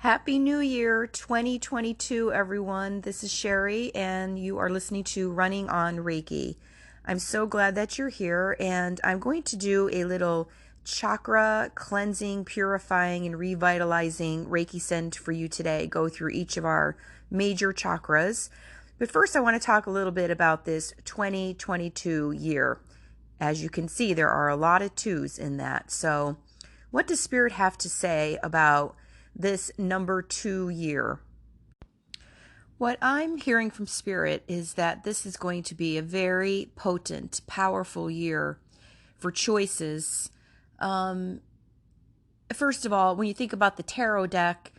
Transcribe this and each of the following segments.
Happy New Year 2022, everyone. This is Sherry, and you are listening to Running on Reiki. I'm so glad that you're here, and I'm going to do a little chakra cleansing, purifying, and revitalizing Reiki send for you today. Go through each of our major chakras. But first, I want to talk a little bit about this 2022 year. As you can see, there are a lot of twos in that. So, what does Spirit have to say about this number 2 year? What I'm hearing from Spirit is that this is going to be a very potent, powerful year for choices. First of all, when you think about the tarot deck,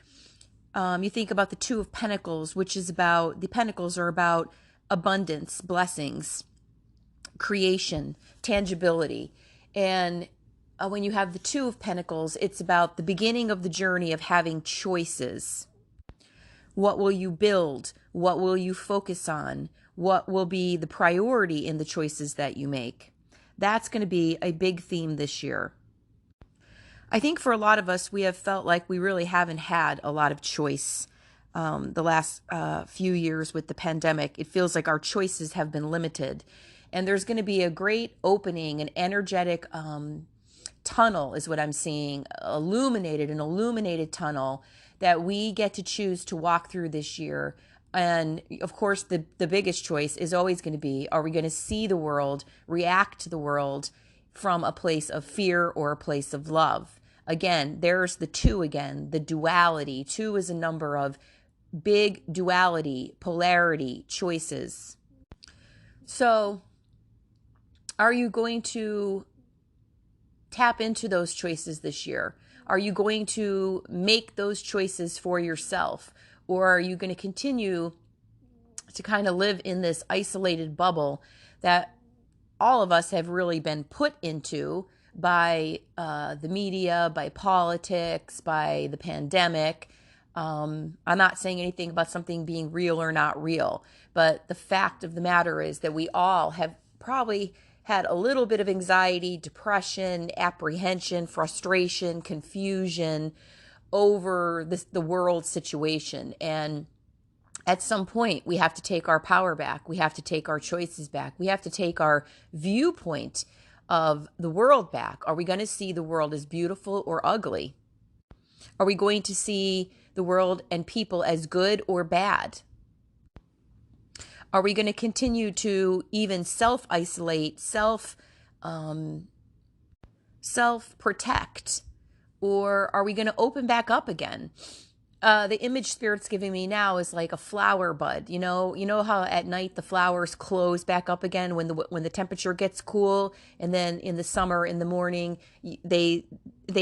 you think about the Two of Pentacles, which is about, the pentacles are about abundance, blessings, creation, tangibility. And when you have the Two of Pentacles, it's about the beginning of the journey of having choices. What will you build? What will you focus on? What will be the priority in the choices that you make? That's going to be a big theme this year. I think for a lot of us, we have felt like we really haven't had a lot of choice the last few years with the pandemic. It feels like our choices have been limited. And there's going to be a great opening, an energetic tunnel is what I'm seeing, an illuminated tunnel that we get to choose to walk through this year. And of course, the biggest choice is always going to be, are we going to see the world, react to the world from a place of fear or a place of love? Again, there's the two again, the duality. 2 is a number of big duality, polarity, choices. So, are you going to tap into those choices this year? Are you going to make those choices for yourself? Or are you going to continue to kind of live in this isolated bubble that all of us have really been put into by the media, by politics, by the pandemic? I'm not saying anything about something being real or not real, but the fact of the matter is that we all have probably had a little bit of anxiety, depression, apprehension, frustration, confusion over the world situation. And at some point, we have to take our power back. We have to take our choices back. We have to take our viewpoint of the world back. Are we going to see the world as beautiful or ugly? Are we going to see the world and people as good or bad? Are we going to continue to even self-isolate, self-protect? Or are we going to open back up again? The image Spirit's giving me now is like a flower bud. You know how at night the flowers close back up again when the temperature gets cool, and then in the summer, in the morning, they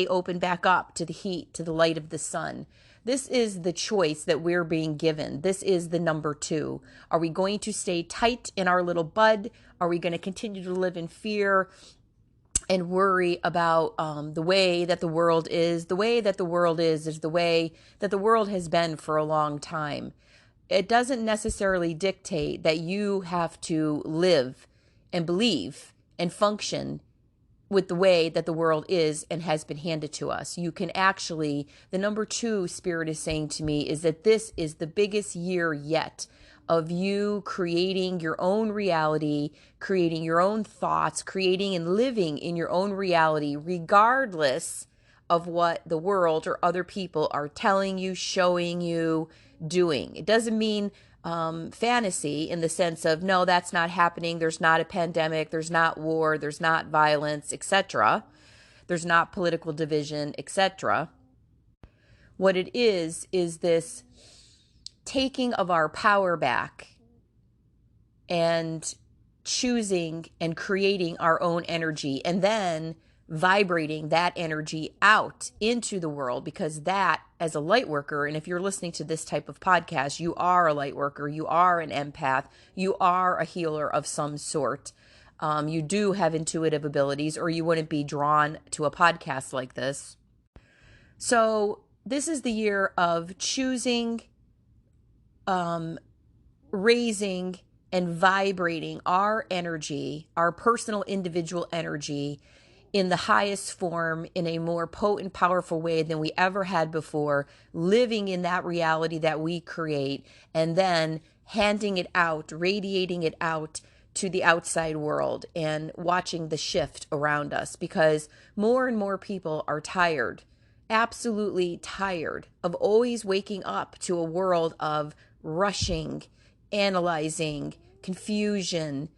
open back up to the heat, to the light of the sun. This is the choice that we're being given. This is the number 2. Are we going to stay tight in our little bud? Are we going to continue to live in fear and worry about the way that the world is? The way that the world is the way that the world has been for a long time. It doesn't necessarily dictate that you have to live and believe and function with the way that the world is and has been handed to us. You can actually, the number 2 Spirit is saying to me is that this is the biggest year yet of you creating your own reality, creating your own thoughts, creating and living in your own reality, regardless of what the world or other people are telling you, showing you, doing. It doesn't mean fantasy in the sense of, no, that's not happening. There's not a pandemic. There's not war. There's not violence, etc. There's not political division, etc. What it is this taking of our power back and choosing and creating our own energy, and then vibrating that energy out into the world, because that, as a light worker, and if you're listening to this type of podcast, you are a light worker, you are an empath, you are a healer of some sort. You do have intuitive abilities, or you wouldn't be drawn to a podcast like this. So this is the year of choosing, raising and vibrating our energy, our personal individual energy, in the highest form, in a more potent, powerful way than we ever had before, living in that reality that we create, and then handing it out, radiating it out to the outside world and watching the shift around us, because more and more people are tired, absolutely tired of always waking up to a world of rushing, analyzing, confusion,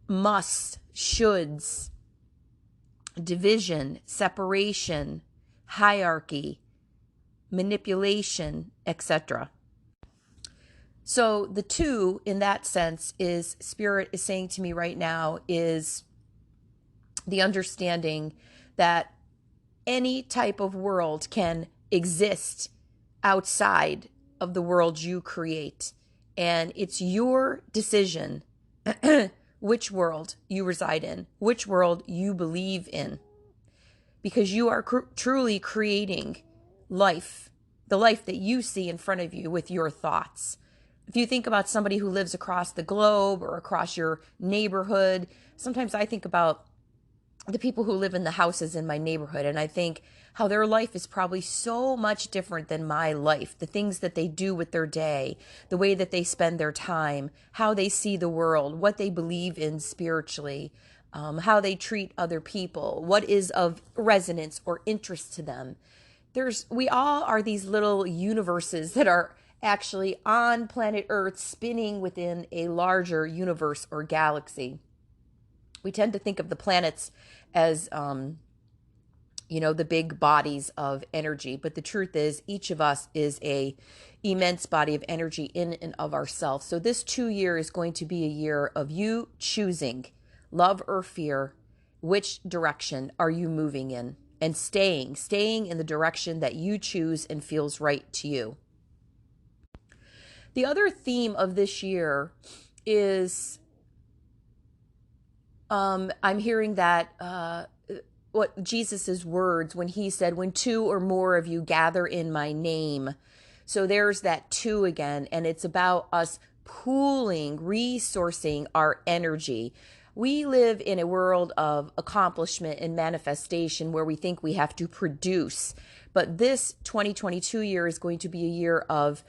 musts, shoulds, division, separation, hierarchy, manipulation, etc. So the two in that sense is, Spirit is saying to me right now, is the understanding that any type of world can exist outside of the world you create. And it's your decision which world you reside in, which world you believe in. Because you are truly creating life, the life that you see in front of you with your thoughts. If you think about somebody who lives across the globe or across your neighborhood, sometimes I think about the people who live in the houses in my neighborhood, and I think how their life is probably so much different than my life. The things that they do with their day, the way that they spend their time, how they see the world, what they believe in spiritually, how they treat other people, what is of resonance or interest to them. We all are these little universes that are actually on planet Earth, spinning within a larger universe or galaxy. We tend to think of the planets as, the big bodies of energy. But the truth is, each of us is a immense body of energy in and of ourselves. So this 2 year is going to be a year of you choosing, love or fear, which direction are you moving in, and staying in the direction that you choose and feels right to you. The other theme of this year is, I'm hearing that what Jesus's words when he said, when two or more of you gather in my name. So there's that two again, and it's about us pooling, resourcing our energy. We live in a world of accomplishment and manifestation where we think we have to produce. But this 2022 year is going to be a year of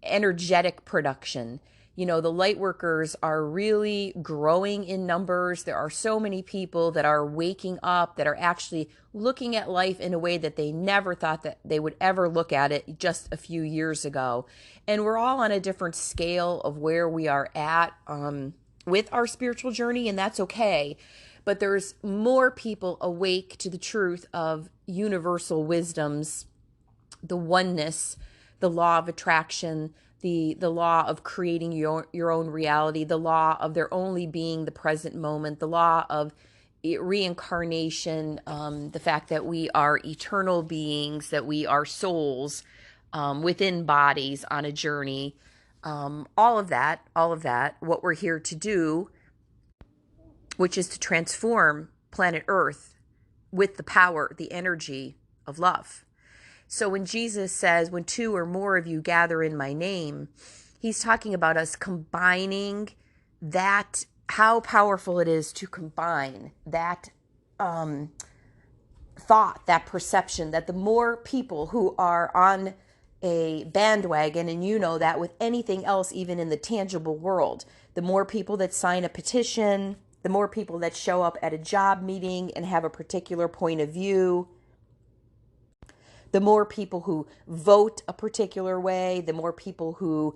energetic production. The light workers are really growing in numbers. There are so many people that are waking up, that are actually looking at life in a way that they never thought that they would ever look at it just a few years ago. And we're all on a different scale of where we are at with our spiritual journey, and that's okay. But there's more people awake to the truth of universal wisdoms, the oneness, the law of attraction, the law of creating your own reality, the law of there only being the present moment, the law of reincarnation, the fact that we are eternal beings, that we are souls within bodies on a journey, all of that, what we're here to do, which is to transform planet Earth with the power, the energy of love. So when Jesus says, when two or more of you gather in my name, he's talking about us combining that, how powerful it is to combine that thought, that perception, that the more people who are on a bandwagon, and you know that with anything else, even in the tangible world, the more people that sign a petition, the more people that show up at a job meeting and have a particular point of view, the more people who vote a particular way, the more people who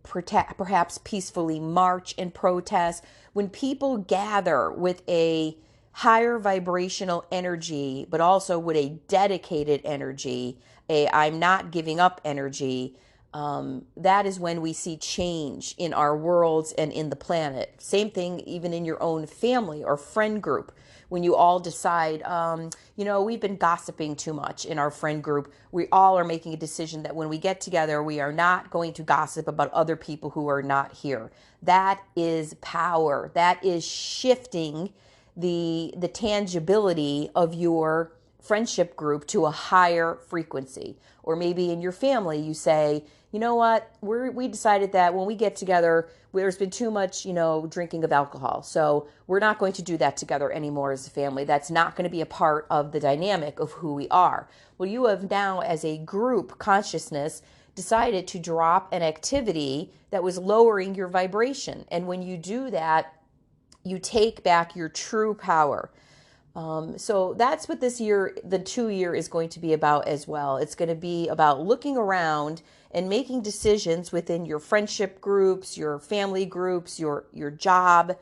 perhaps peacefully march and protest. When people gather with a higher vibrational energy, but also with a dedicated energy, a I'm not giving up energy, that is when we see change in our worlds and in the planet. Same thing even in your own family or friend group. When you all decide, we've been gossiping too much in our friend group. We all are making a decision that when we get together, we are not going to gossip about other people who are not here. That is power. That is shifting the tangibility of your friendship group to a higher frequency. Or maybe in your family, you say, you know what, we decided that when we get together, there's been too much, drinking of alcohol. So we're not going to do that together anymore as a family. That's not going to be a part of the dynamic of who we are. Well, you have now, as a group consciousness, decided to drop an activity that was lowering your vibration. And when you do that, you take back your true power. So that's what this year, the 2 year, is going to be about as well. It's going to be about looking around and making decisions within your friendship groups, your family groups, your job,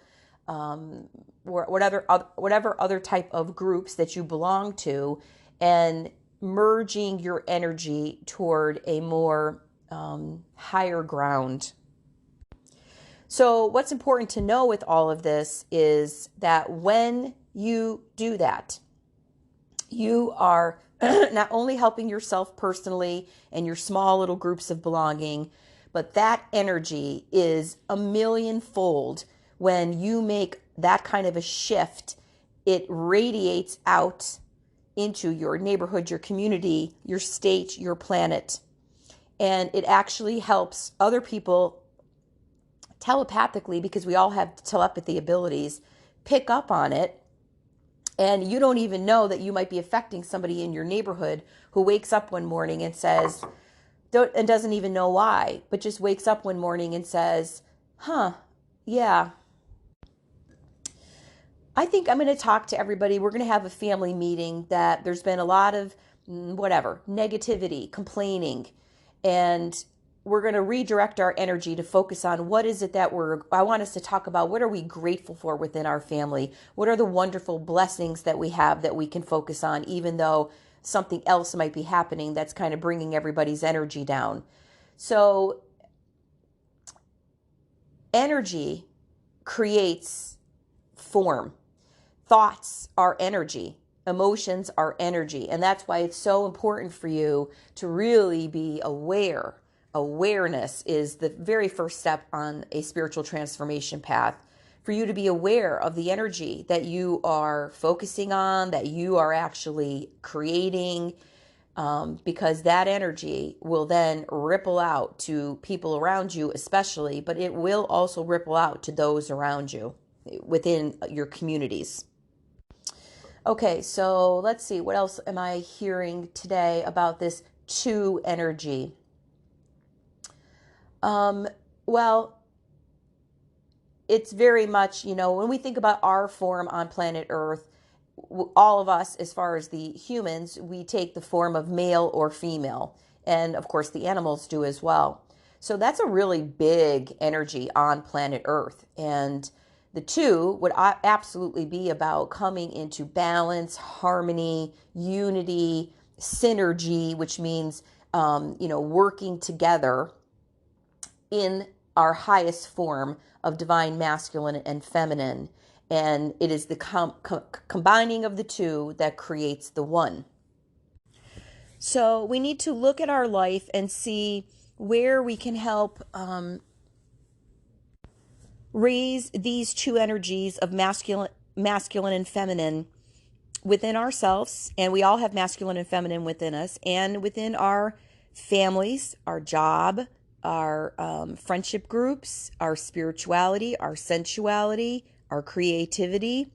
or whatever other type of groups that you belong to, and merging your energy toward a more higher ground. So what's important to know with all of this is that when you do that, you are not only helping yourself personally and your small little groups of belonging, but that energy is a millionfold when you make that kind of a shift. It radiates out into your neighborhood, your community, your state, your planet. And it actually helps other people telepathically, because we all have telepathy abilities, pick up on it. And you don't even know that you might be affecting somebody in your neighborhood who wakes up one morning and says, and doesn't even know why, but just wakes up one morning and says, yeah, I think I'm going to talk to everybody. We're going to have a family meeting that there's been a lot of negativity, complaining, and we're going to redirect our energy to focus on what is it that I want us to talk about. What are we grateful for within our family? What are the wonderful blessings that we have that we can focus on, even though something else might be happening that's kind of bringing everybody's energy down? So energy creates form. Thoughts are energy. Emotions are energy. And that's why it's so important for you to really be aware. Awareness is the very first step on a spiritual transformation path, for you to be aware of the energy that you are focusing on, that you are actually creating, because that energy will then ripple out to people around you especially, but it will also ripple out to those around you within your communities. Okay, so let's see, what else am I hearing today about this 2 energy? Well, it's very much, when we think about our form on planet Earth, all of us, as far as the humans, we take the form of male or female. And of course, the animals do as well. So that's a really big energy on planet Earth. And the 2 would absolutely be about coming into balance, harmony, unity, synergy, which means, working together in our highest form of divine masculine and feminine. And it is the combining of the 2 that creates the 1. So we need to look at our life and see where we can help raise these 2 energies of masculine and feminine within ourselves. And we all have masculine and feminine within us, and within our families, our job, our friendship groups, our spirituality, our sensuality, our creativity.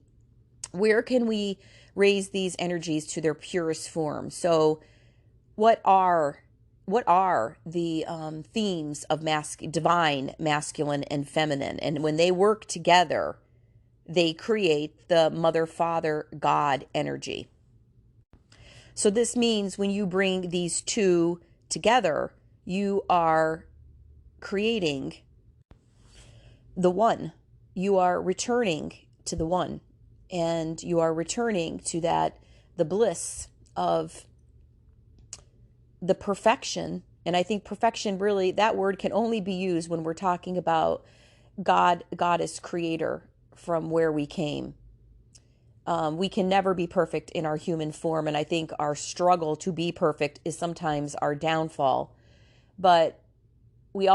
Where can we raise these energies to their purest form? So what are the themes of divine masculine and feminine? And when they work together, they create the mother, father, God energy. So this means when you bring these 2 together, you are creating the 1. You are returning to the 1, and you are returning to the bliss of the perfection. And I think perfection, really, that word can only be used when we're talking about God, Goddess, Creator, from where we came. We can never be perfect in our human form, and I think our struggle to be perfect is sometimes our downfall. But we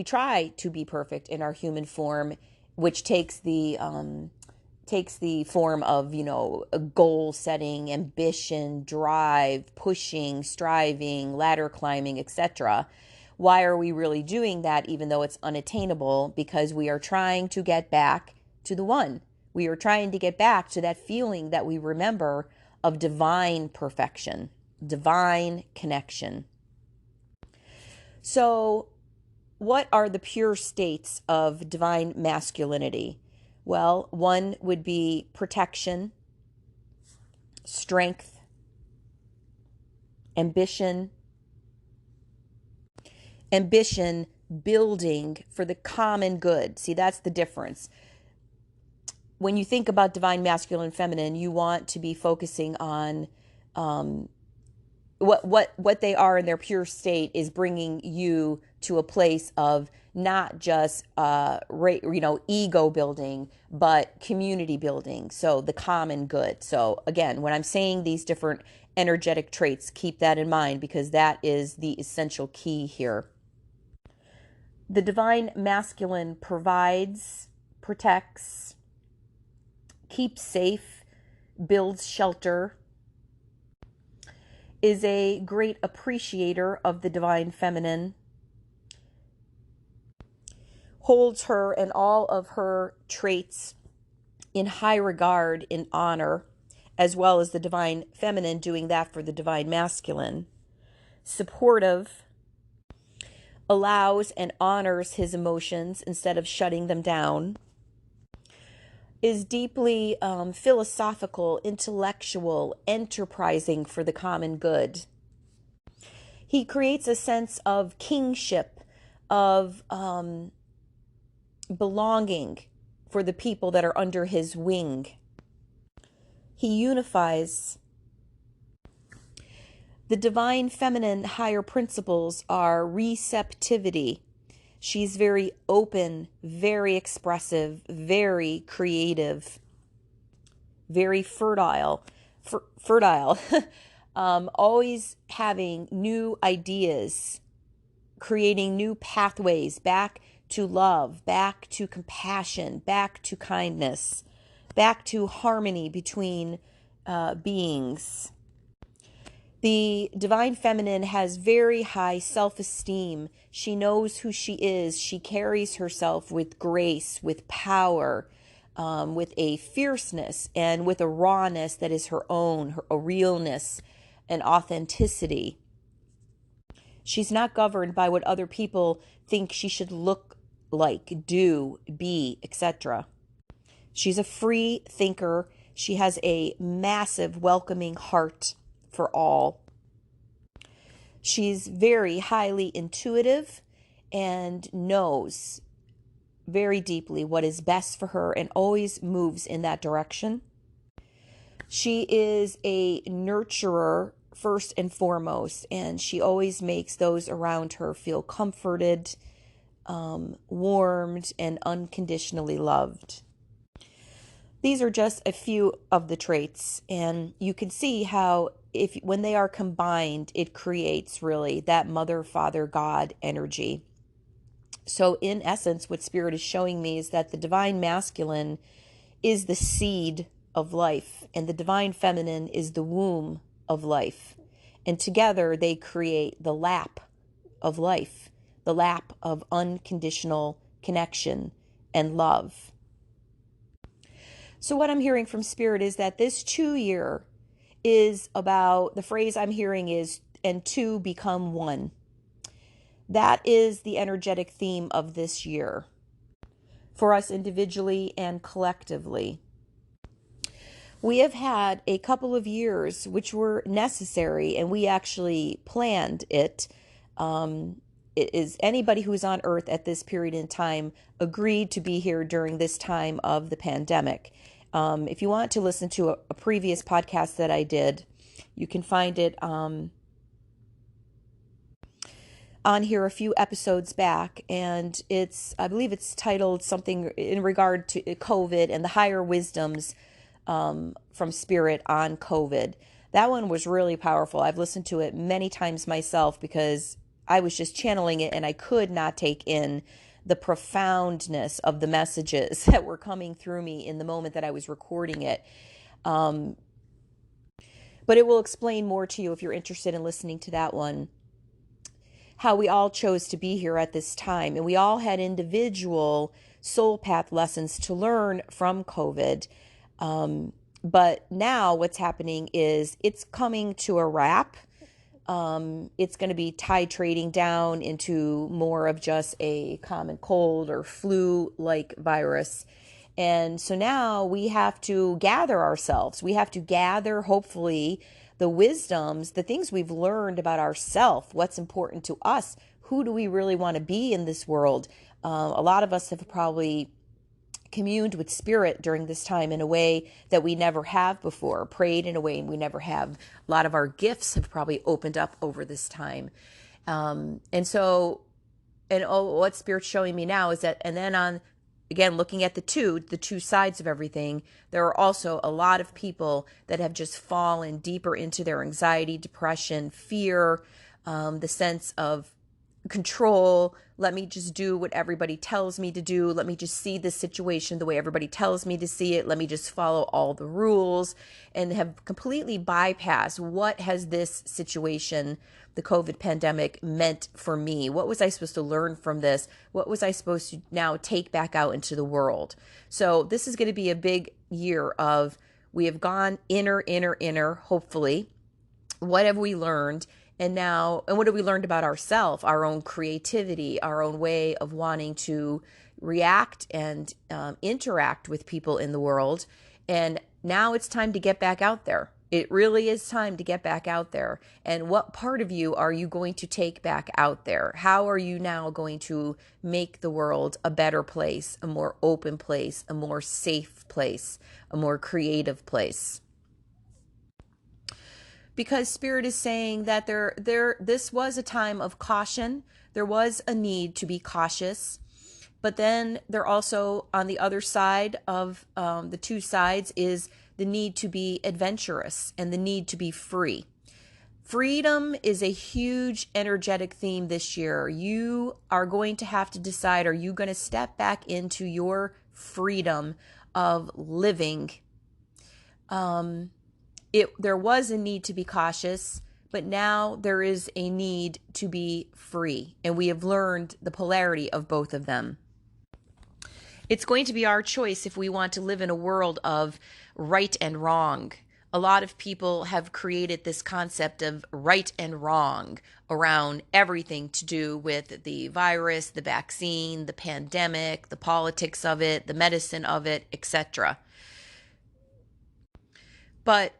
try to be perfect in our human form, which takes the takes the form of, a goal setting, ambition, drive, pushing, striving, ladder climbing, etc. Why are we really doing that even though it's unattainable? Because we are trying to get back to the one. We are trying to get back to that feeling that we remember of divine perfection, divine connection. So, what are the pure states of divine masculinity? Well, one would be protection, strength, ambition, building for the common good. See, that's the difference. When you think about divine masculine and feminine, you want to be focusing on what they are in their pure state is bringing you to a place of not just ego building, but community building. So the common good. So again, when I'm saying these different energetic traits, keep that in mind because that is the essential key here. The divine masculine provides, protects, keeps safe, builds shelter, is a great appreciator of the divine feminine, holds her and all of her traits in high regard, in honor, as well as the divine feminine doing that for the divine masculine, supportive, allows and honors his emotions instead of shutting them down, is deeply philosophical, intellectual, enterprising for the common good. He creates a sense of kingship, of belonging for the people that are under his wing. He unifies. The divine feminine higher principles are receptivity. She's very open, very expressive, very creative, very fertile, always having new ideas, creating new pathways back to love, back to compassion, back to kindness, back to harmony between beings. The divine feminine has very high self-esteem. She knows who she is. She carries herself with grace, with power, with a fierceness, and with a rawness that is her own, a realness and authenticity. She's not governed by what other people think she should look like, do, be, etc. She's a free thinker. She has a massive welcoming heart for all. She's very highly intuitive and knows very deeply what is best for her and always moves in that direction. She is a nurturer first and foremost, and she always makes those around her feel comforted, warmed, and unconditionally loved. These are just a few of the traits, and you can see how when they are combined, it creates really that mother, father, God energy. So in essence, what Spirit is showing me is that the divine masculine is the seed of life, and the divine feminine is the womb of life. And together they create the lap of life, the lap of unconditional connection and love. So what I'm hearing from Spirit is that this 2-year is about, the phrase I'm hearing is, and two become one. That is the energetic theme of this year for us individually and collectively. We have had a couple of years which were necessary, and we actually planned it. It is anybody who's on earth at this period in time agreed to be here during this time of the pandemic. If you want to listen to a previous podcast that I did, you can find it on here a few episodes back, and I believe it's titled something in regard to COVID and the higher wisdoms from Spirit on COVID. That one was really powerful. I've listened to it many times myself because I was just channeling it and I could not take in the profoundness of the messages that were coming through me in the moment that I was recording it. But it will explain more to you if you're interested in listening to that one, how we all chose to be here at this time. And we all had individual soul path lessons to learn from COVID. But now what's happening is it's coming to a wrap. It's going to be titrating down into more of just a common cold or flu-like virus. And so now we have to gather ourselves. We have to gather, hopefully, the wisdoms, the things we've learned about ourselves, what's important to us, who do we really want to be in this world. A lot of us have probably communed with spirit during this time in a way that we never have before, prayed in a way we never have. A lot of our gifts have probably opened up over this time. What Spirit's showing me now is that, and then on, again, looking at the two sides of everything, there are also a lot of people that have just fallen deeper into their anxiety, depression, fear, the sense of control. Let me just do what everybody tells me to do. Let me just see this situation the way everybody tells me to see it. Let me just follow all the rules, and have completely bypassed what has this situation, the COVID pandemic, meant for me. What was I supposed to learn from this? What was I supposed to now take back out into the world? So this is going to be a big year of, we have gone inner, hopefully. What have we learned? And what have we learned about ourselves, our own creativity, our own way of wanting to react and interact with people in the world? And now it's time to get back out there. It really is time to get back out there. And what part of you are you going to take back out there? How are you now going to make the world a better place, a more open place, a more safe place, a more creative place? Because Spirit is saying that this was a time of caution. There was a need to be cautious. But then there also, on the other side of the two sides, is the need to be adventurous and the need to be free. Freedom is a huge energetic theme this year. You are going to have to decide, are you going to step back into your freedom of living? There was a need to be cautious, but now there is a need to be free. And we have learned the polarity of both of them. It's going to be our choice if we want to live in a world of right and wrong. A lot of people have created this concept of right and wrong around everything to do with the virus, the vaccine, the pandemic, the politics of it, the medicine of it, etc. But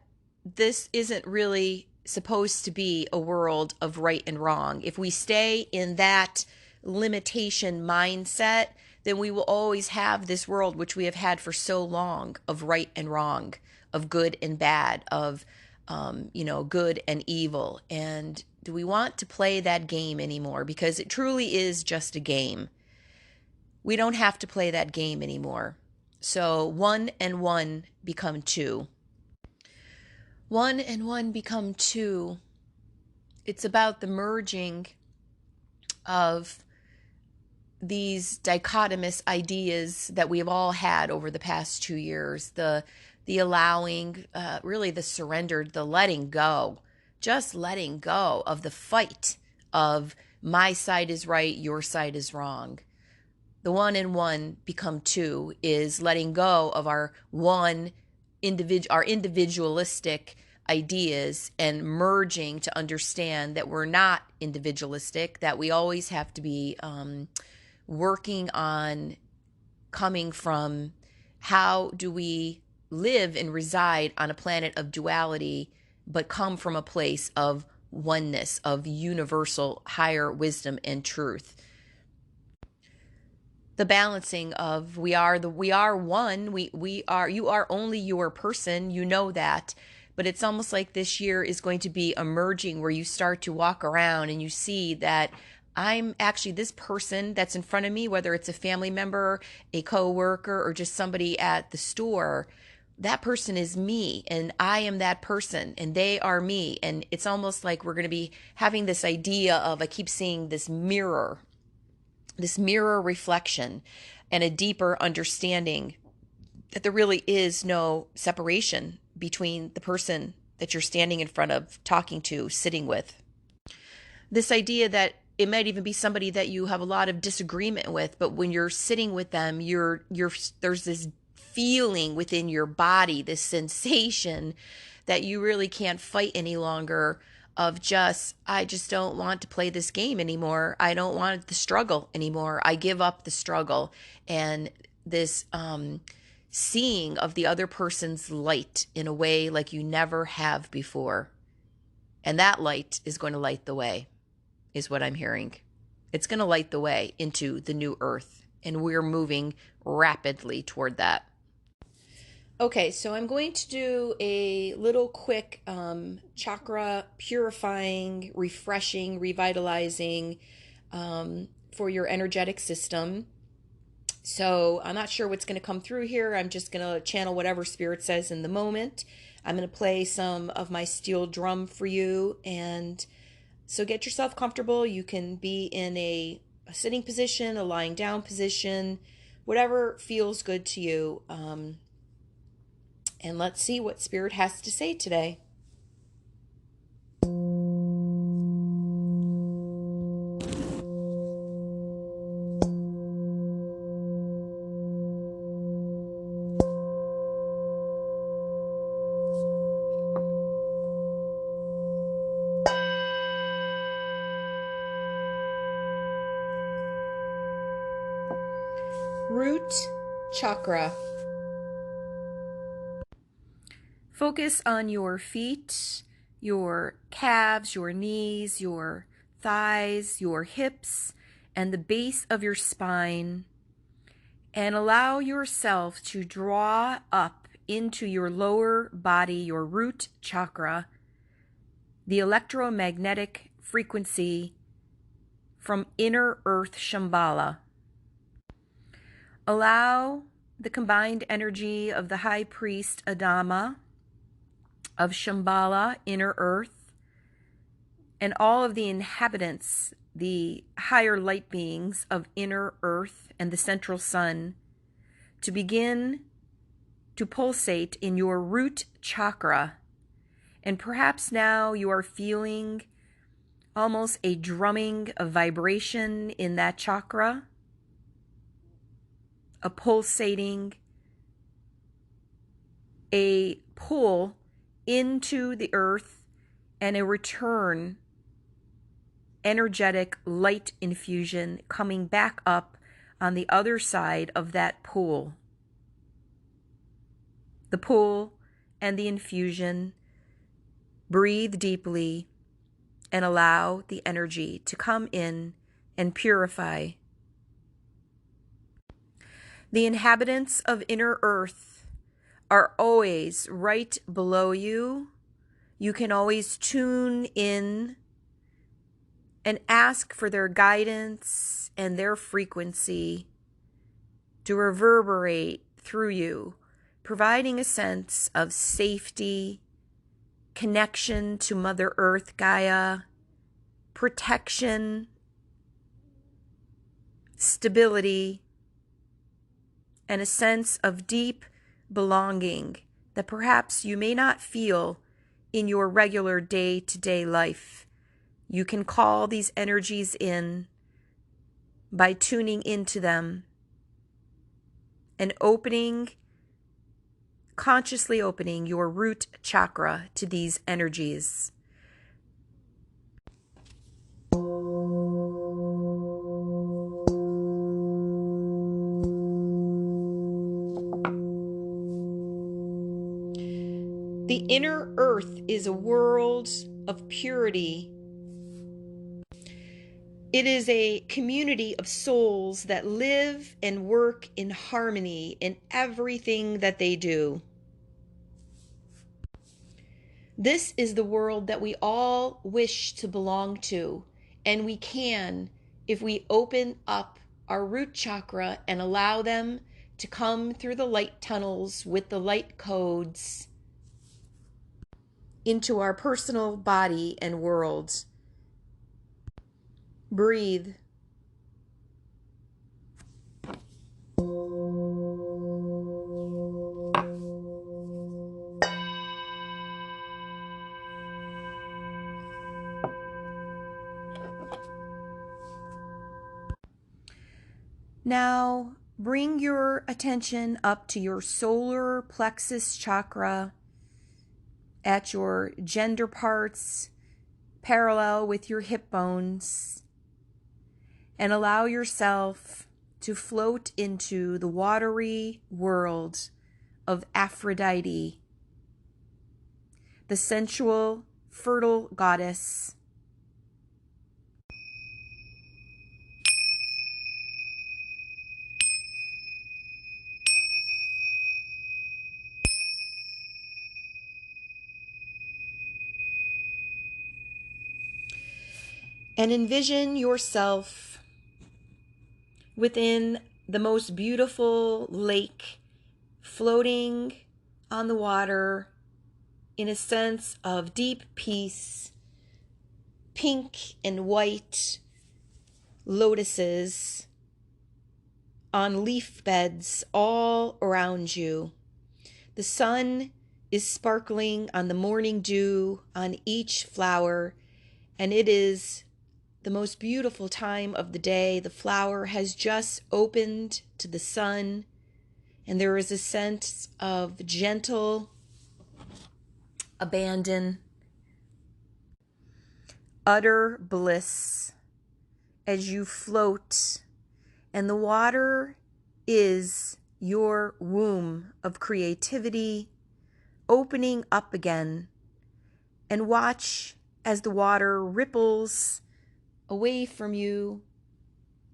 this isn't really supposed to be a world of right and wrong. If we stay in that limitation mindset, then we will always have this world, which we have had for so long, of right and wrong, of good and bad, of good and evil. And do we want to play that game anymore? Because it truly is just a game. We don't have to play that game anymore. So 1 and 1 become 2. 1 and 1 become 2. It's about the merging of these dichotomous ideas that we've all had over the past 2 years. The allowing, really the surrender, the letting go, just letting go of the fight of my side is right, your side is wrong. The 1 and 1 become 2 is letting go of our individualistic ideas and merging to understand that we're not individualistic, that we always have to be working on coming from how do we live and reside on a planet of duality, but come from a place of oneness, of universal higher wisdom and truth. The balancing of we are one, you are only your person, you know that. But it's almost like this year is going to be a merging where you start to walk around and you see that I'm actually this person that's in front of me, whether it's a family member, a coworker, or just somebody at the store. That person is me and I am that person and they are me. And it's almost like we're going to be having this idea of, I keep seeing this mirror this mirror reflection and a deeper understanding that there really is no separation between the person that you're standing in front of, talking to, sitting with. This idea that it might even be somebody that you have a lot of disagreement with, but when you're sitting with them, there's this feeling within your body, this sensation that you really can't fight any longer, of I just don't want to play this game anymore. I don't want the struggle anymore. I give up the struggle. And this seeing of the other person's light in a way like you never have before. And that light is going to light the way, is what I'm hearing. It's going to light the way into the new earth, and we're moving rapidly toward that. Okay, so I'm going to do a little quick chakra purifying, refreshing, revitalizing for your energetic system. So I'm not sure what's going to come through here. I'm just going to channel whatever Spirit says in the moment. I'm going to play some of my steel drum for you. And so get yourself comfortable. You can be in a sitting position, a lying down position, whatever feels good to you. And let's see what Spirit has to say today. Root chakra. Focus on your feet, your calves, your knees, your thighs, your hips, and the base of your spine, and allow yourself to draw up into your lower body, your root chakra, the electromagnetic frequency from inner earth Shambhala. Allow the combined energy of the high priest Adama, of Shambhala, inner earth, and all of the inhabitants, the higher light beings of inner earth and the central sun, to begin to pulsate in your root chakra. And perhaps now you are feeling almost a drumming, a vibration in that chakra, a pulsating, a pull into the earth, and a return, energetic light infusion coming back up on the other side of that pull. The pull and the infusion. Breathe deeply and allow the energy to come in and purify. The inhabitants of inner earth are always right below you. You can always tune in and ask for their guidance and their frequency to reverberate through you, providing a sense of safety, connection to Mother Earth, Gaia, protection, stability, and a sense of deep belonging that perhaps you may not feel in your regular day-to-day life. You can call these energies in by tuning into them and consciously opening your root chakra to these energies. The inner earth is a world of purity. It is a community of souls that live and work in harmony in everything that they do. This is the world that we all wish to belong to, and we can if we open up our root chakra and allow them to come through the light tunnels with the light codes into our personal body and world. Breathe. Now, bring your attention up to your solar plexus chakra at your gender parts, parallel with your hip bones, and allow yourself to float into the watery world of Aphrodite, the sensual, fertile goddess. And envision yourself within the most beautiful lake, floating on the water in a sense of deep peace, pink and white lotuses on leaf beds all around you. The sun is sparkling on the morning dew on each flower, and it is the most beautiful time of the day. The flower has just opened to the sun, and there is a sense of gentle abandon, utter bliss as you float, and the water is your womb of creativity opening up again. And watch as the water ripples away from you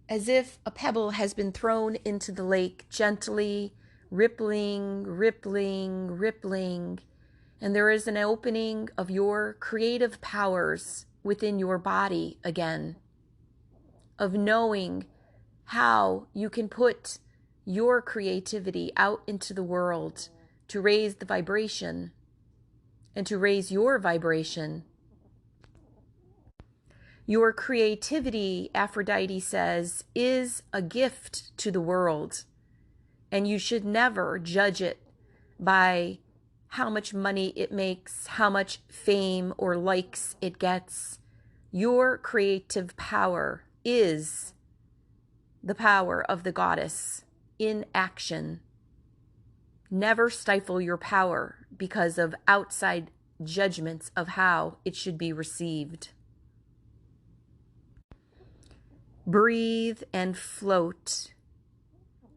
as if a pebble has been thrown into the lake, gently rippling, rippling, rippling. And there is an opening of your creative powers within your body again, of knowing how you can put your creativity out into the world to raise the vibration and to raise your vibration. Your creativity, Aphrodite says, is a gift to the world, and you should never judge it by how much money it makes, how much fame or likes it gets. Your creative power is the power of the goddess in action. Never stifle your power because of outside judgments of how it should be received. Breathe and float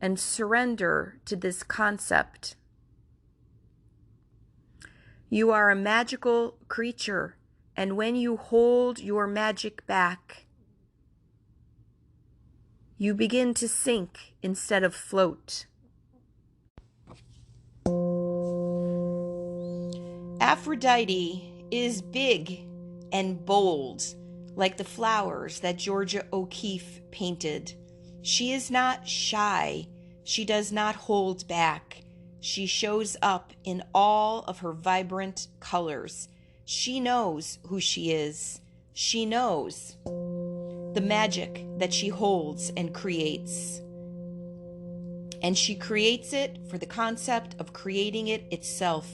and surrender to this concept. You are a magical creature, and when you hold your magic back, you begin to sink instead of float. Aphrodite is big and bold, like the flowers that Georgia O'Keeffe painted. She is not shy. She does not hold back. She shows up in all of her vibrant colors. She knows who she is. She knows the magic that she holds and creates. And she creates it for the concept of creating it itself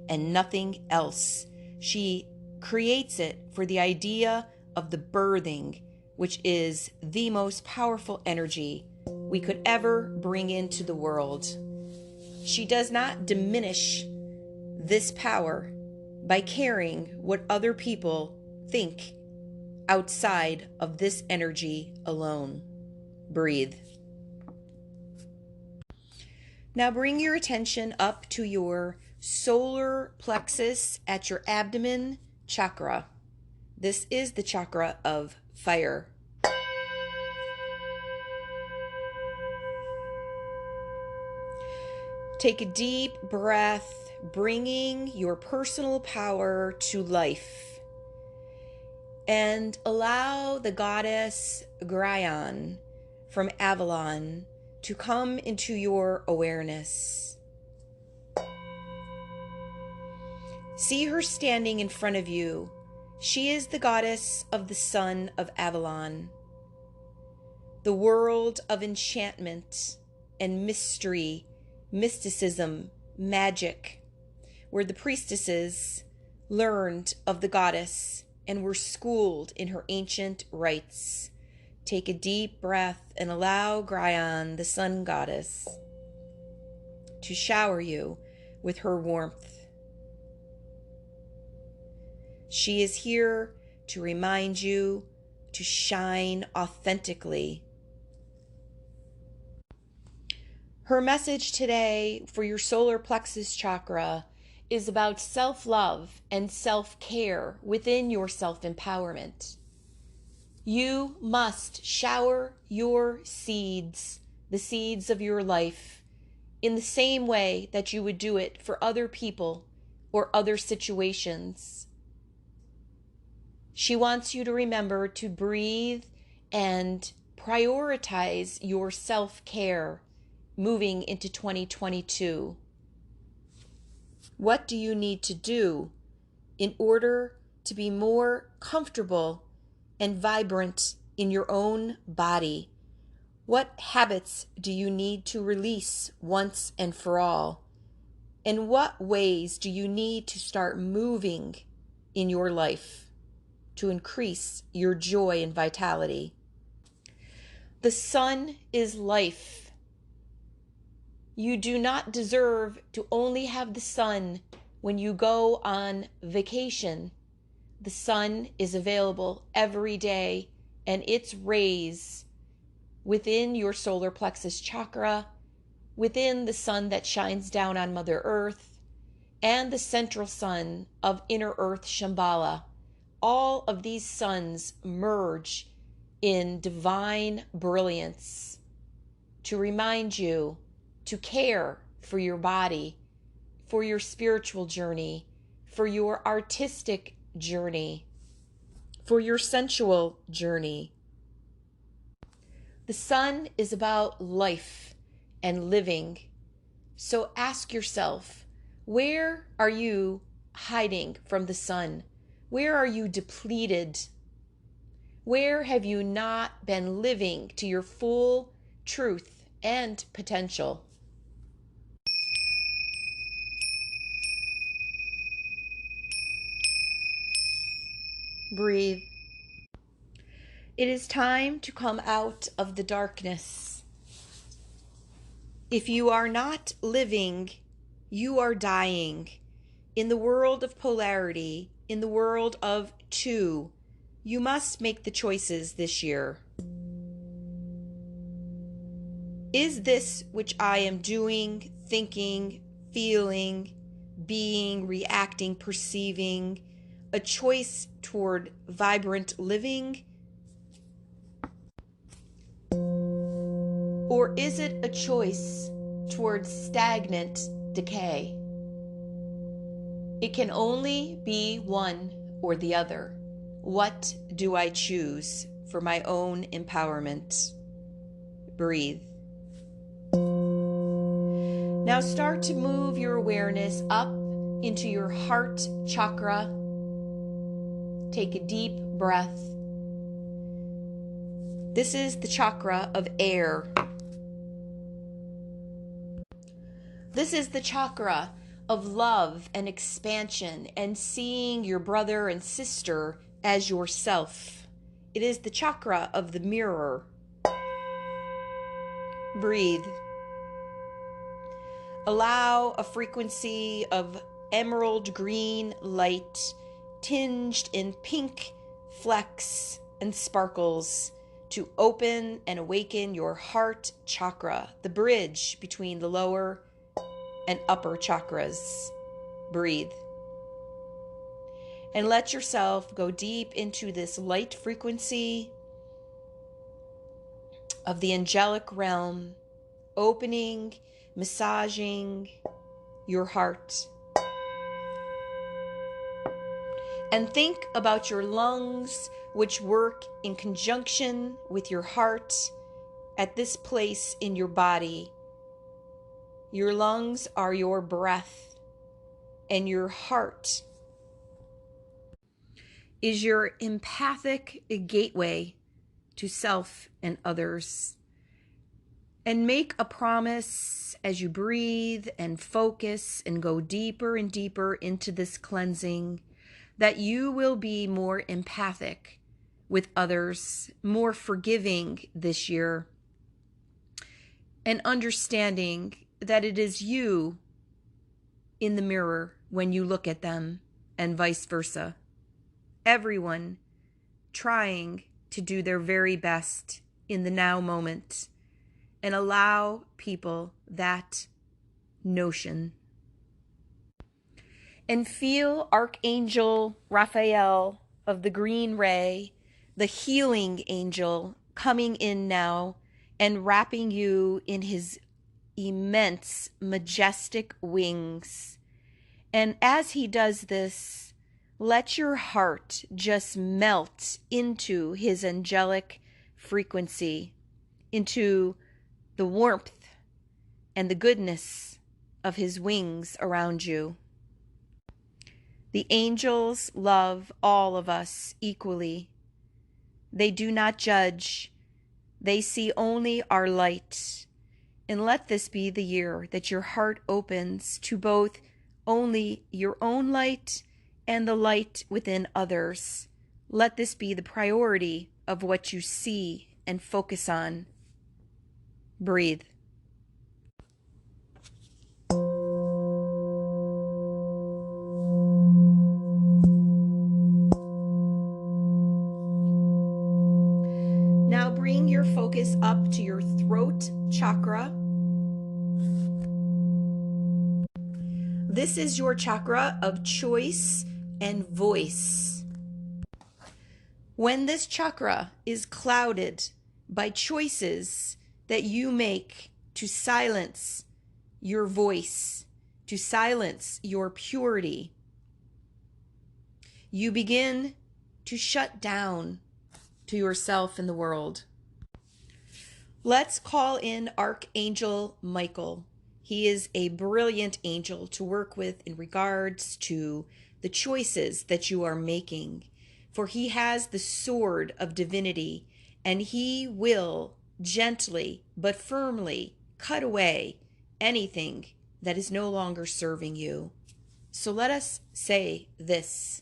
and nothing else. She creates it for the idea of the birthing, which is the most powerful energy we could ever bring into the world. She does not diminish this power by caring what other people think outside of this energy alone. Breathe. Now bring your attention up to your solar plexus at your abdomen chakra. This is the chakra of fire. Take a deep breath, bringing your personal power to life. And allow the goddess Graian from Avalon to come into your awareness. See her standing in front of you. She is the goddess of the sun of Avalon, the world of enchantment and mystery, mysticism, magic, where the priestesses learned of the goddess and were schooled in her ancient rites. Take a deep breath and allow Gryan, the sun goddess, to shower you with her warmth. She is here to remind you to shine authentically. Her message today for your solar plexus chakra is about self-love and self-care within your self-empowerment. You must shower your seeds, the seeds of your life, in the same way that you would do it for other people or other situations. She wants you to remember to breathe and prioritize your self-care moving into 2022. What do you need to do in order to be more comfortable and vibrant in your own body? What habits do you need to release once and for all? And what ways do you need to start moving in your life to increase your joy and vitality? The sun is life. You do not deserve to only have the sun when you go on vacation. The sun is available every day, and its rays within your solar plexus chakra, within the sun that shines down on Mother Earth, and the central sun of inner Earth Shambhala. All of these suns merge in divine brilliance to remind you to care for your body, for your spiritual journey, for your artistic journey, for your sensual journey. The sun is about life and living. So ask yourself, where are you hiding from the sun? Where are you depleted? Where have you not been living to your full truth and potential? Breathe. It is time to come out of the darkness. If you are not living, you are dying. In the world of polarity, in the world of two, you must make the choices this year. Is this which I am doing, thinking, feeling, being, reacting, perceiving, a choice toward vibrant living? Or is it a choice towards stagnant decay? It can only be one or the other. What do I choose for my own empowerment? Breathe. Now start to move your awareness up into your heart chakra. Take a deep breath. This is the chakra of air. This is the chakra of love and expansion and seeing your brother and sister as yourself. It is the chakra of the mirror. Breathe. Allow a frequency of emerald green light tinged in pink flecks and sparkles to open and awaken your heart chakra, the bridge between the lower and upper chakras. Breathe. And let yourself go deep into this light frequency of the angelic realm, opening, massaging your heart. And think about your lungs, which work in conjunction with your heart at this place in your body. Your lungs are your breath, and your heart is your empathic gateway to self and others. And make a promise as you breathe and focus and go deeper and deeper into this cleansing that you will be more empathic with others, more forgiving this year, and understanding that it is you in the mirror when you look at them, and vice versa. Everyone trying to do their very best in the now moment, and allow people that notion. And feel Archangel Raphael of the Green Ray, the healing angel, coming in now and wrapping you in his immense, majestic wings. And as he does this, let your heart just melt into his angelic frequency, into the warmth and the goodness of his wings around you. The angels love all of us equally. They do not judge. They see only our light. And let this be the year that your heart opens to both only your own light and the light within others. Let this be the priority of what you see and focus on. Breathe. Now bring your focus up to your throat chakra. This is your chakra of choice and voice. When this chakra is clouded by choices that you make to silence your voice, to silence your purity, you begin to shut down to yourself and the world. Let's call in Archangel Michael. He is a brilliant angel to work with in regards to the choices that you are making, for he has the sword of divinity, and he will gently but firmly cut away anything that is no longer serving you. So let us say this.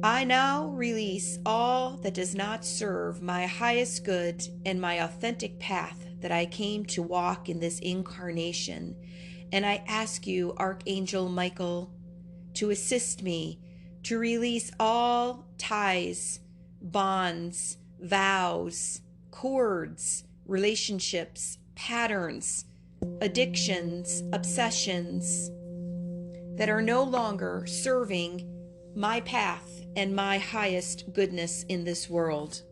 I now release all that does not serve my highest good and my authentic path that I came to walk in this incarnation. And I ask you, Archangel Michael, to assist me to release all ties, bonds, vows, cords, relationships, patterns, addictions, obsessions that are no longer serving my path and my highest goodness in this world.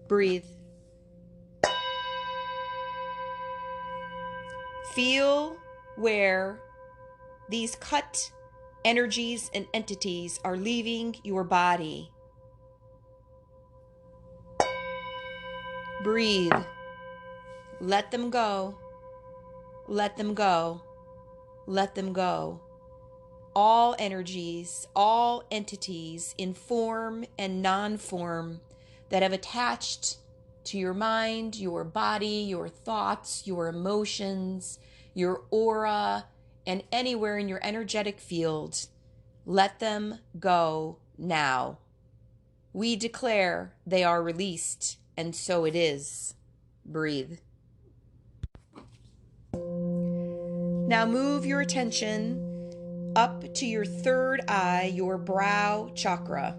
Breathe. Feel where these cut energies and entities are leaving your body. Breathe. Let them go. Let them go. Let them go. All energies, all entities in form and non-form that have attached to your mind, your body, your thoughts, your emotions, your aura, and anywhere in your energetic field, let them go now. We declare they are released, and so it is. Breathe. Now move your attention up to your third eye, your brow chakra.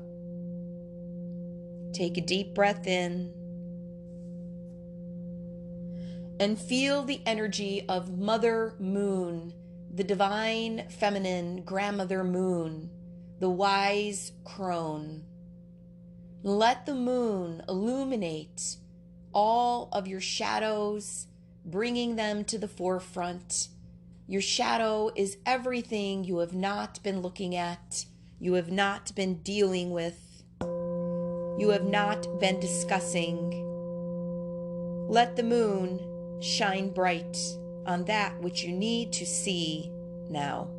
Take a deep breath in and feel the energy of Mother Moon, the divine feminine grandmother moon, the wise crone. Let the moon illuminate all of your shadows, bringing them to the forefront. Your shadow is everything you have not been looking at, you have not been dealing with, you have not been discussing. Let the moon shine bright on that which you need to see now.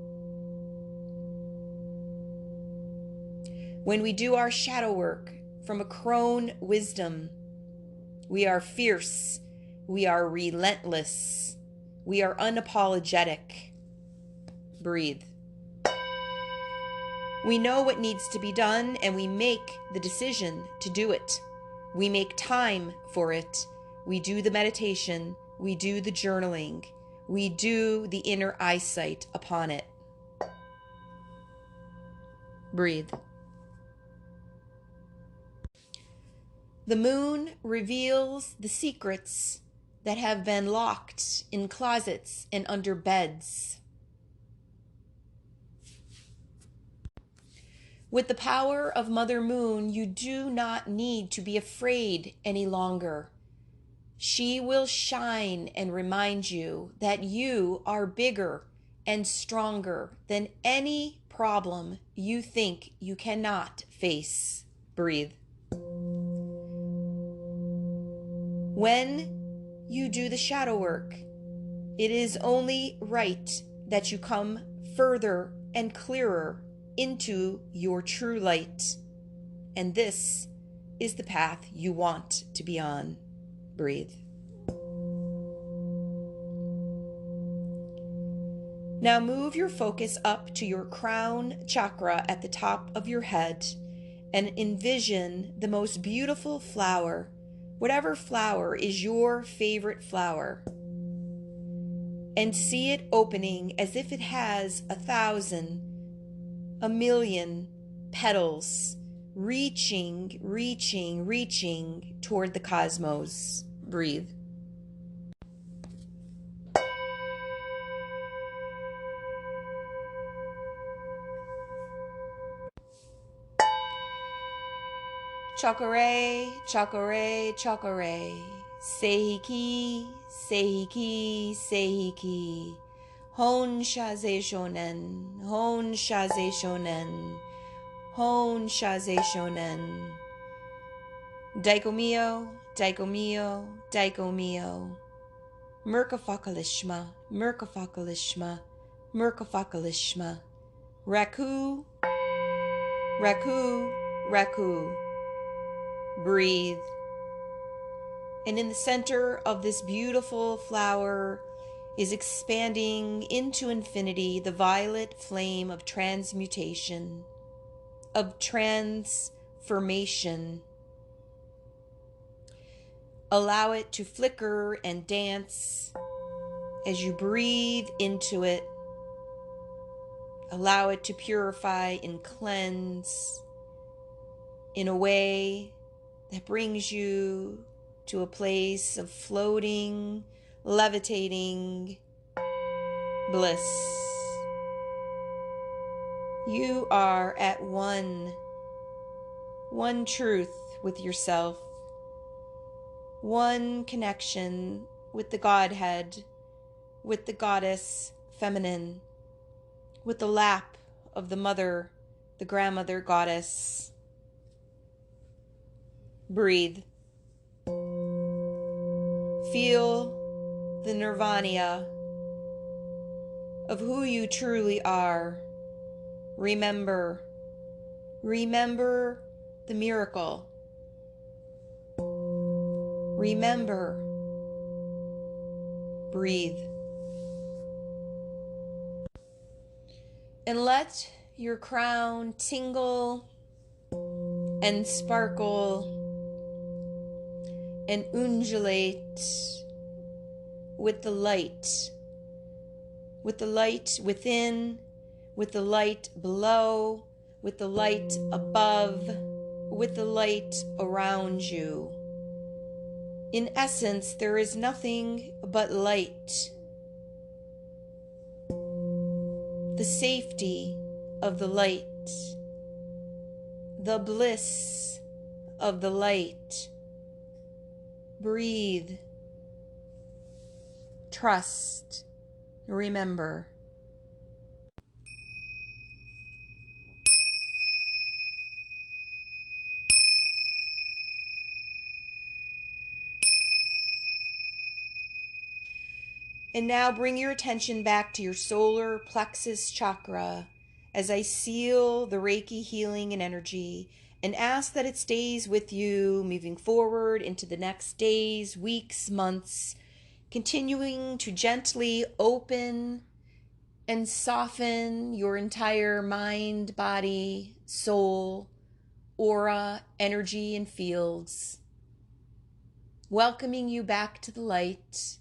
When we do our shadow work from a crone wisdom, we are fierce, we are relentless, we are unapologetic. Breathe. We know what needs to be done, and we make the decision to do it. We make time for it. We do the meditation. We do the journaling. We do the inner eyesight upon it. Breathe. The moon reveals the secrets that have been locked in closets and under beds. With the power of Mother Moon, you do not need to be afraid any longer. She will shine and remind you that you are bigger and stronger than any problem you think you cannot face. Breathe. When you do the shadow work, it is only right that you come further and clearer into your true light. And this is the path you want to be on. Breathe. Now move your focus up to your crown chakra at the top of your head and envision the most beautiful flower, whatever flower is your favorite flower, and see it opening as if it has 1,000, 1,000,000 petals, reaching toward the cosmos. Breathe. Chakra, chakra, chakra. Seiki, seiki, seiki. Hon shaze shonen, hon shaze shonen, hon shaze shonen. Daiko mio, daiko mio, daiko mio. Merkafakalishma, merkafakalishma, merkafakalishma. Raku, raku, raku. Breathe. And in the center of this beautiful flower is expanding into infinity the violet flame of transmutation, of transformation. Allow it to flicker and dance as you breathe into it. Allow it to purify and cleanse in a way that brings you to a place of floating, levitating bliss. You are at one truth with yourself, one connection with the Godhead, with the goddess feminine, with the lap of the mother, the grandmother goddess. Breathe. Feel the nirvana of who you truly are. Remember the miracle. Remember. Breathe. And let your crown tingle and sparkle and undulate with the light within, with the light below, with the light above, with the light around you. In essence, there is nothing but light. The safety of the light, the bliss of the light. Breathe. Trust. Remember. And now bring your attention back to your solar plexus chakra as I seal the Reiki healing and energy and ask that it stays with you moving forward into the next days, weeks, months, continuing to gently open and soften your entire mind, body, soul, aura, energy, and fields, welcoming you back to the light,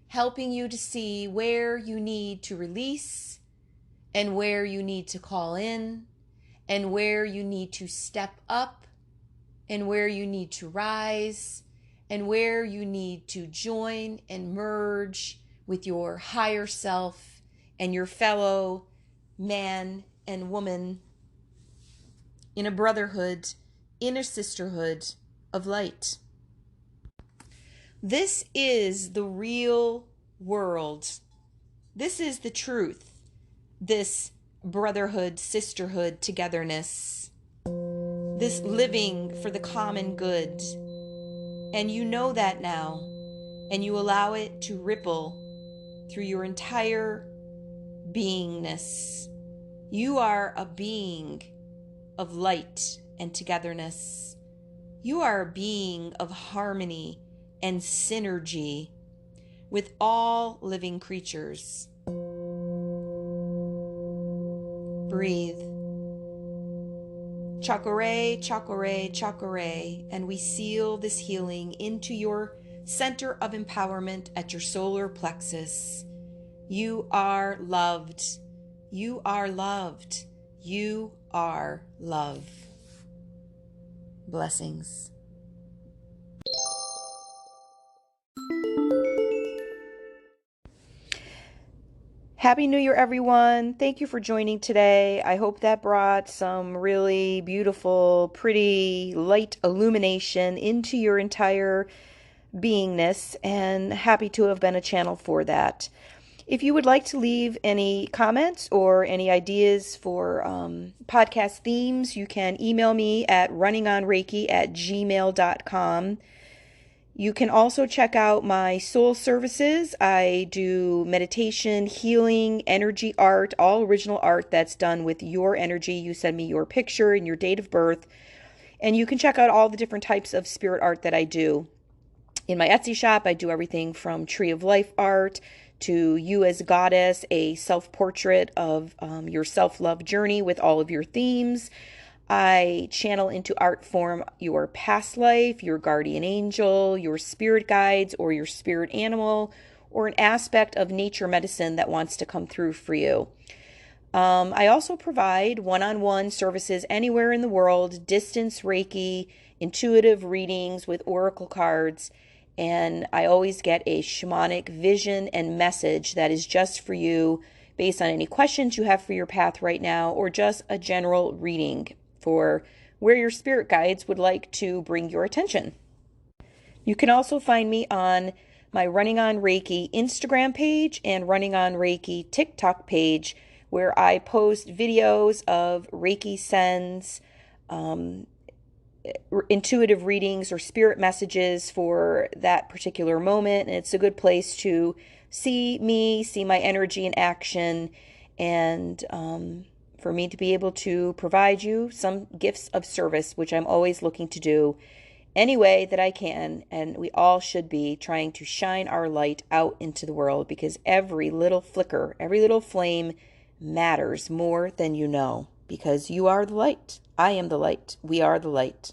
helping you to see where you need to release and where you need to call in and where you need to step up and where you need to rise and where you need to join and merge with your higher self and your fellow man and woman in a brotherhood, in a sisterhood of light. This is the real world. This is the truth. This brotherhood, sisterhood, togetherness. This living for the common good. And you know that now. And you allow it to ripple through your entire beingness. You are a being of light and togetherness. You are a being of harmony and synergy with all living creatures. Breathe. Chakra, chakra, chakra, and we seal this healing into your center of empowerment at your solar plexus. You are loved. You are loved. You are love. Blessings. Happy New Year, everyone. Thank you for joining today. I hope that brought some really beautiful, pretty light illumination into your entire beingness, and happy to have been a channel for that. If you would like to leave any comments or any ideas for podcast themes, you can email me at runningonreiki@gmail.com. You can also check out my soul services. I do meditation, healing, energy art, all original art that's done with your energy. You send me your picture and your date of birth, and you can check out all the different types of spirit art that I do. In my Etsy shop, I do everything from Tree of Life art to You as Goddess, a self-portrait of your self-love journey with all of your themes. I channel into art form your past life, your guardian angel, your spirit guides, or your spirit animal, or an aspect of nature medicine that wants to come through for you. I also provide one-on-one services anywhere in the world, distance Reiki, intuitive readings with oracle cards, and I always get a shamanic vision and message that is just for you based on any questions you have for your path right now, or just a general reading for where your spirit guides would like to bring your attention. You can also find me on my Running on Reiki Instagram page and Running on Reiki TikTok page, where I post videos of Reiki sends, intuitive readings or spirit messages for that particular moment. And it's a good place to see me, see my energy in action, and for me to be able to provide you some gifts of service, which I'm always looking to do any way that I can. And we all should be trying to shine our light out into the world, because every little flicker, every little flame matters more than you know, because you are the light. I am the light. We are the light.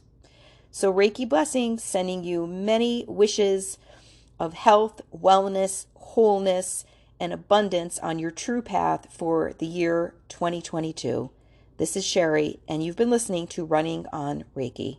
So Reiki blessings, sending you many wishes of health, wellness, wholeness, and abundance on your true path for the year 2022. This is Sherry, and you've been listening to Running on Reiki.